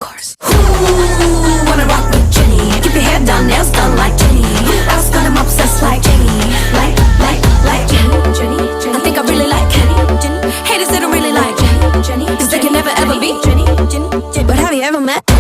course. Ooh, wanna rock with Jenny. Keep your hair done, nails done like Jenny. House got 'em obsessed like Jenny. Like Jenny. I think I really like Jenny. Haters that don't really like Jenny. Cause they can never ever be Jenny. But have you ever met